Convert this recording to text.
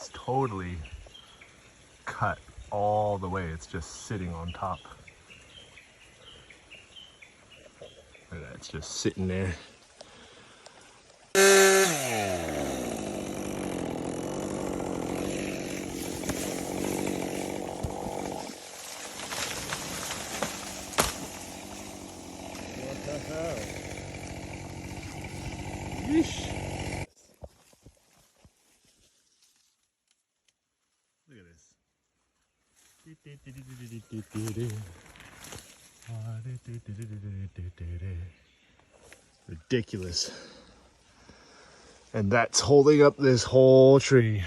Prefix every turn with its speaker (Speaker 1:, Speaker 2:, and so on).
Speaker 1: it's totally cut all the way. It's just sitting on top. Look at that, it's just sitting there. What the hell? Yeesh. Look at this. Ridiculous. And that's holding up this whole tree.